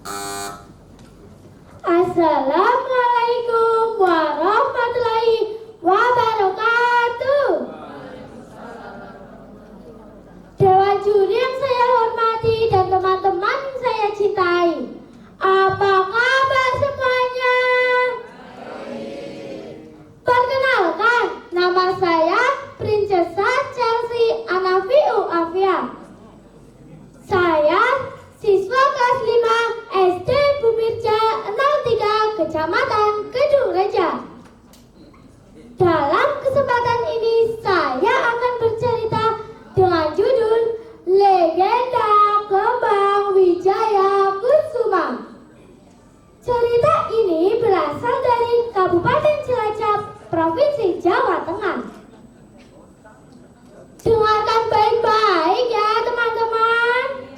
Assalamualaikum warahmatullahi wabarakatuh. Dewan juri yang saya hormati dan teman-teman yang saya cintai, apa kabar semuanya? Perkenalkan, nama saya Princesa Chelsea Anafiu Afia. Saya siswa kelas 5 SD Bumirja 03 Kecamatan Kedungreja. Dalam kesempatan ini saya akan bercerita dengan judul Legenda Kembang Wijaya Kusuma. Cerita ini berasal dari Kabupaten Cilacap, Provinsi Jawa Tengah. Dengarkan baik-baik ya teman-teman.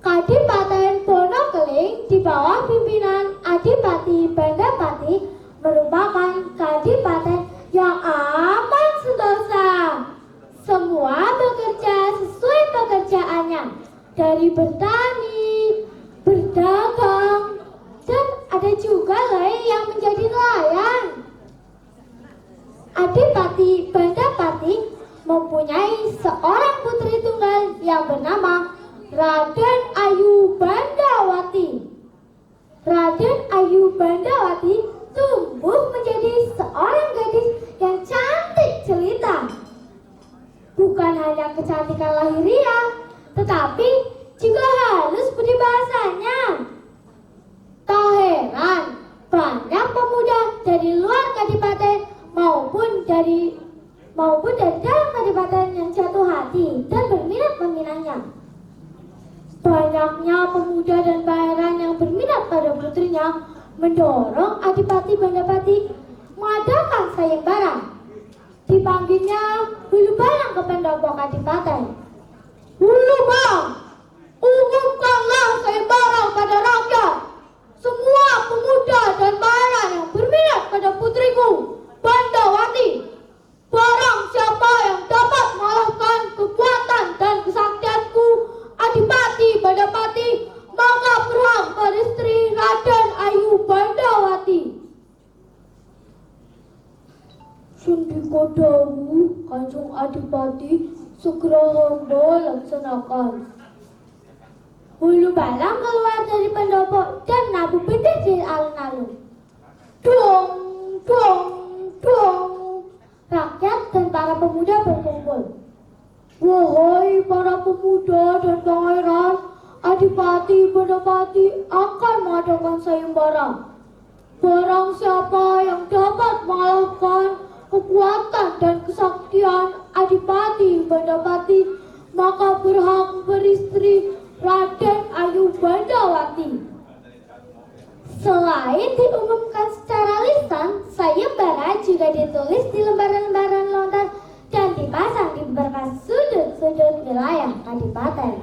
Kadipaten Wonokeling di bawah pimpinan Adipati Bandapati merupakan kadipaten yang amat sentosa. Semua bekerja sesuai pekerjaannya, dari bertani, berdagang, dan ada juga yang menjadi nelayan. Adipati Bandapati mempunyai seorang putri tunggal yang bernama Raden Ayu Bandawati. Raden Ayu Bandawati tumbuh menjadi seorang gadis yang cantik jelita. Bukan hanya kecantikan lahiriah, tetapi juga halus budi bahasanya. Tak heran, banyak pemuda dari luar kadipaten maupun dari dalam kadipaten yang jatuh hati dan berminat meminangnya. Banyaknya pemuda dan pangeran yang berminat pada putrinya mendorong Adipati Bandapati mengadakan sayembara. Dipanggilnya Hulu Balang ke pendopo kadipaten. Hulu Bang, umumkanlah sayembara pada rakyat. Semua pemuda dan pangeran yang berminat pada putriku Bandawati, barang siapa yang dapat mengalahkan kekuatan dan kesaktianku Adipati Bandapati, maka berhak beristri Raden Ayu Bandawati. Sundika dawuh Kanjeng Adipati, segera hamba laksanakan. Hulu Balang keluar dari pendopo dan nabuh bedil di alun-alun. Dong, dong, dong. Rakyat dan para pemuda berkumpul. Wahai para pemuda dan pangeran, Adipati Bandapati akan mengadakan sayembara. Barang siapa yang dapat mengalahkan kekuatan dan kesaktian Adipati Bandapati, maka berhak beristri Raden Ayu Bandawati. Selain diumumkan secara lisan, sayembara juga ditulis di lembaran-lembaran lontar dan dipasang di beberapa sudut-sudut wilayah kadipaten.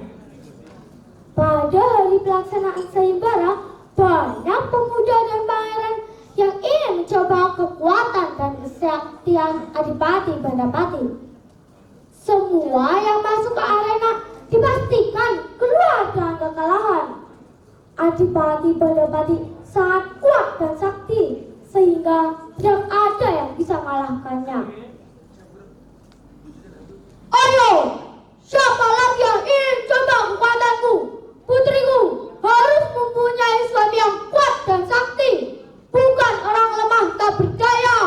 Pada hari pelaksanaan sayembara, banyak pemuda dan pangeran yang ingin mencoba kekuatan dan kesaktian Adipati Bandapati. Semua yang masuk ke arena dipastikan keluar dengan kekalahan. Adipati Bandapati sangat kuat dan sakti, sehingga tidak ada yang bisa mengalahkannya. Ayo, siapa lagi yang ingin coba kekuatanku? Putriku harus mempunyai suami yang kuat dan sakti, bukan orang lemah tak berdaya.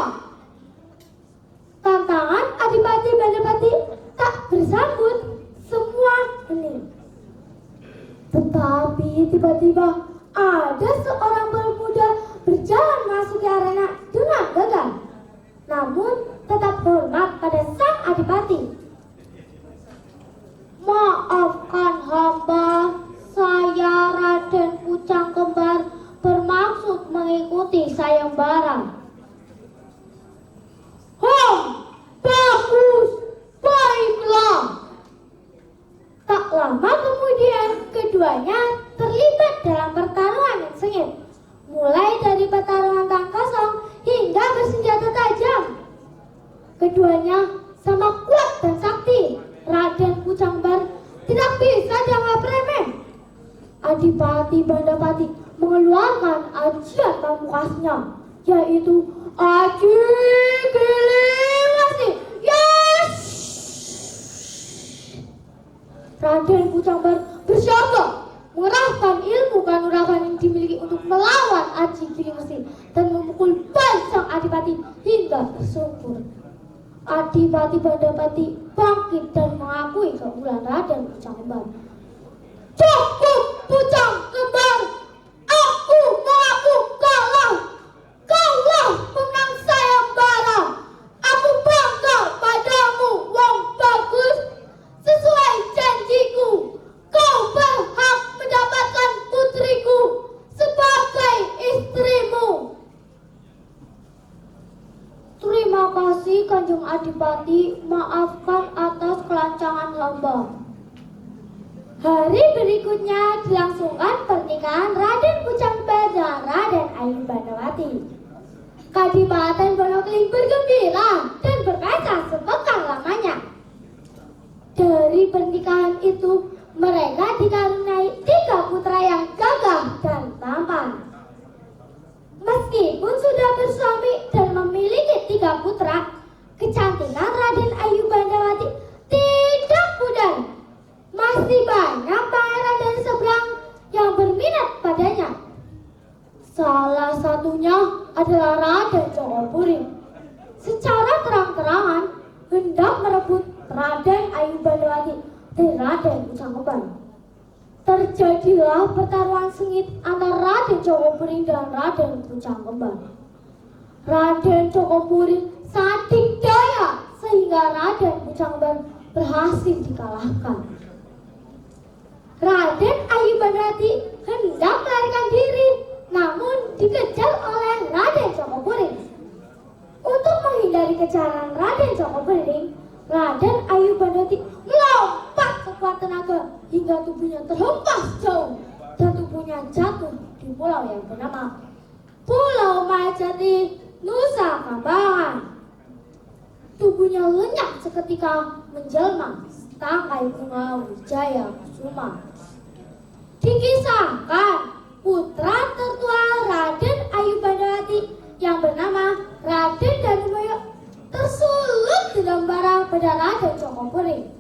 Tantangan Adipati Bandapati tak bersambut semua ini. Tetapi tiba-tiba ada seorang pemuda berjalan masuk ke arena dengan gagah, namun tetap hormat pada sang Adipati. Maafkan hamba, saya Raden Pucang Kembar bermaksud mengikuti sayembara. Bagus, baiklah. Tak lama kemudian keduanya terlibat dalam pertarungan yang sengit, mulai dari pertarungan tangan kosong hingga bersenjata tajam. Keduanya sama kuat dan sakti. Raden Pucang Kembar tidak bisa dianggap remeh. ajian pamukasnya, yaitu Aji Giliwasti. Yes! Raden Pucangbar bersiaga mengerahkan ilmu kanuragan yang dimiliki untuk melawan Aji Giliwasti dan memukul balik sang adipati hingga tersungkur. Adipati Bandapati bangkit dan mengakui keunggulan Raden Pucangbar. Cukup Pucangbar, aku mengaku kalah. Kaulah pemenang sayembara. Aku bangga padamu, wong bagus. Sesuai janjiku, kau berhak mendapatkan putriku sebagai istrimu. Terima kasih Kanjeng Adipati, maafkan atas kelancangan hamba. Hari berikutnya dilangsungkan pernikahan Raden Pucangbar dan Raden Ayu Bandawati. Kadipaten Wonokling bergembira dan berpesta sepekan lamanya. Dari pernikahan itu, mereka dikaruniai 3 putra yang gagah dan tampan. Meskipun sudah bersuami dan memiliki 3 putra, kecantikan Raden Ayu Bandawati tidak pudar. Masih banyak pangeran dari seberang yang berminat padanya. Salah satunya adalah Raden Jogopuring. Secara terang-terangan hendak merebut Raden Ayu Bandawati dari Raden Pucangbar. Terjadilah pertarungan sengit antara Raden Jogopuring dan Raden Pucangbar. Raden Jogopuring sangat dikdaya sehingga Raden Pucangbar berhasil dikalahkan. Raden Ayu Bandawati hendak melarikan diri, namun dikejar oleh Raden Jogopuring. Untuk menghindari kejaran Raden Jogopuring, Raden Ayu Bandawati melompat sekuat tenaga hingga tubuhnya terhempas jauh dan tubuhnya jatuh di pulau yang bernama Pulau Majati, Nusa Kambangan. Tubuhnya lenyap seketika menjelma setangkai bunga wijaya kusuma. Dikisahkan putra tertua Raden Ayu Bandawati yang bernama Raden Danumoyo tersulut di lembara pada Raden Jogopuring,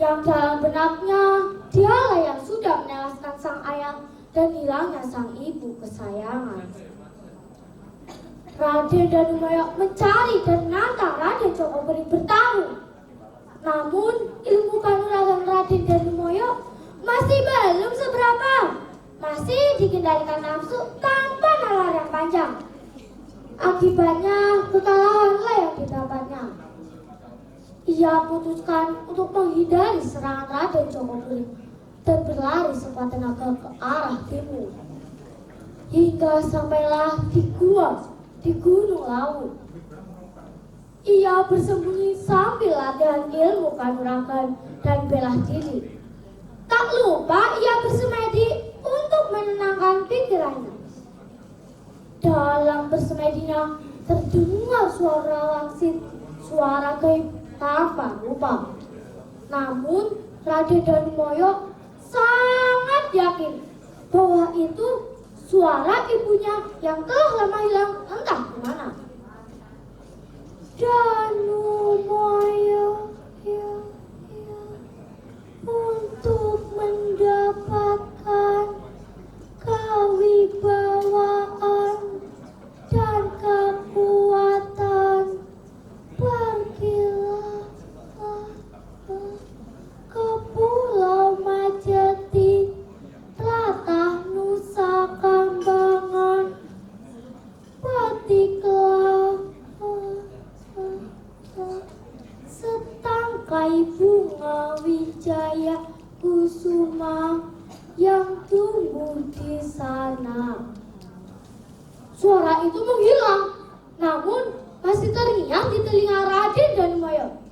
yang dalam benaknya dialah yang sudah menewaskan sang ayah dan hilangnya sang ibu kesayangan. Raden Danumoyo mencari dan menantang Raden Jogopuring bertarung. Namun ilmu kanuragan Raden Danumoyo masih belum seberapa, masih dikendalikan nafsu tanpa nalar yang panjang. Akibatnya kekalahanlah yang didapatnya. Ia putuskan untuk menghindari serangan Raden Jogopuring dan berlari sekuat tenaga ke arah timur, hingga sampailah di gua di Gunung Lawu. Ia bersembunyi sambil latihan ilmu kanuragan dan bela diri. Tak lupa ia bersemedi untuk menenangkan pikirannya. Dalam bersemedinya terdengar suara wangsit, suara gaib tanpa rupa. Namun Raden Danumoyo sangat yakin bahwa itu suara ibunya yang telah lama hilang entah kemana. Danumoyo, ya, untuk mendapatkan kewibawaan dan kekuatan, pergilah ke Pulau Majati, tlatah Nusa Kambangan. Petiklah setangkai bunga wijaya kusuma yang tumbuh di sana. Suara itu menghilang, namun masih terngiang di telinga Raden Danumoyo.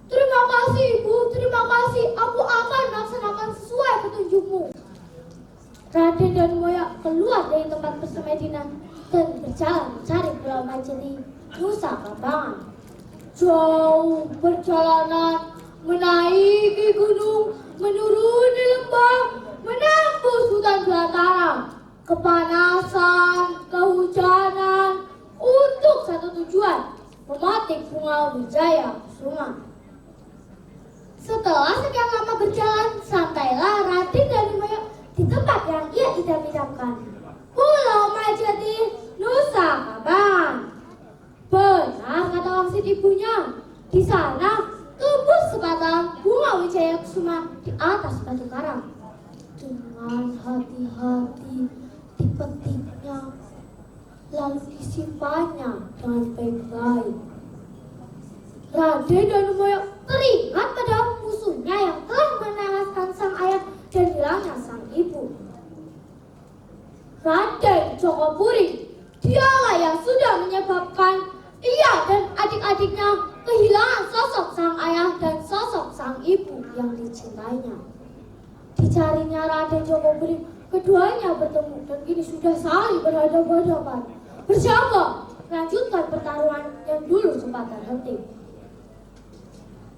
Terima kasih ibu, terima kasih, aku akan melaksanakan sesuai petunjukmu. Raden Danumoyo keluar dari tempat persemedian dan berjalan mencari Pulau Majati, Nusa Kambangan. Jauh perjalanan, menaiki gunung, menuruni lembah, menembus hutan belantara. Kepanasan petik bunga wijaya kusuma. Setelah sekian lama berjalan, sampailah Raden Danumaya di tempat yang ia idam-idamkan. Pulau Majati, Nusa Kambangan. Benar kata wangsit ibunya, di sana tumbuh sebatang bunga wijaya kusuma di atas batu karang. Dengan hati-hati dipetiknya, lalu disimpannya dengan baik-baik. Raden Danumaya teringat pada musuhnya yang telah menewaskan sang ayah dan hilangnya sang ibu. Raden Jokopuri, dialah yang sudah menyebabkan ia dan adik-adiknya kehilangan sosok sang ayah dan sosok sang ibu yang dicintainya. Dicarinya Raden Jokopuri, keduanya bertemu dan kini sudah saling berhadapan-hadapan, bersiaga melanjutkan pertarungan yang dulu sempat terhenti.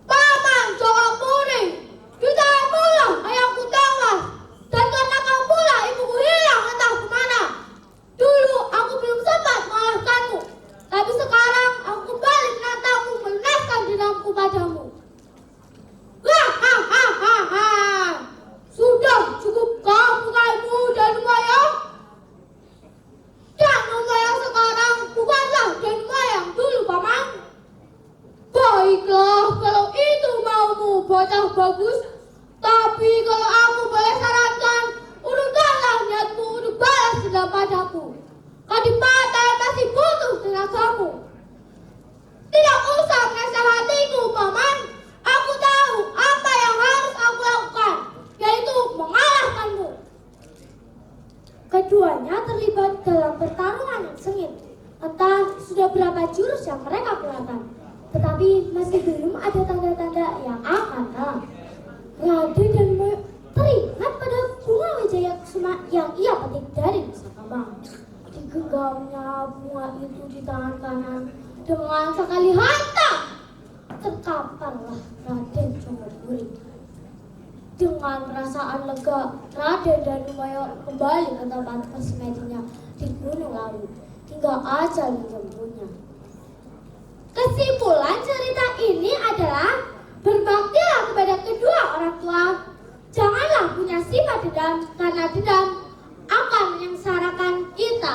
Paman Jokopuri, ditahanmulah ayahku tewas, dan karena kamu pula ibuku hilang entah kemana. Dulu aku belum sempat mengalahkanmu, tapi sekarang aku kembali menantangmu melunaskan dendamku padamu. Hahaha. Sudah cukup kamu kaimu Danumaya. Danumaya sekarang bukanlah Danumaya yang dulu, paman. Baiklah, kalau itu maumu bocah bagus. Tapi kalau aku boleh sarankan, urungkanlah niatmu untuk balas dendam padaku. Kadipaten masih butuh tenagamu. Tidak usah menasihatiku, paman. Aku tahu apa yang harus aku lakukan, yaitu mengalahkanmu. Keduanya terlibat dalam pertarungan yang sengit. Entah sudah berapa jurus yang mereka keluarkan, tetapi masih belum ada tanda-tanda yang akan kalah. Raden Danumaya teringat pada bunga wijaya kusuma yang ia petik dari Nusa Kambangan. Digenggamnya bunga itu di tangan kanan. Dengan sekali hantam, terkaparlah Raden Jokopuri. Dengan perasaan lega, Raden Danumaya kembali ke tempat persemedinya di Gunung Lawu hingga ajal menjemputnya. Kesimpulan cerita ini adalah berbaktilah kepada kedua orang tua. Janganlah punya sifat dendam, karena dendam akan menyengsarakan kita.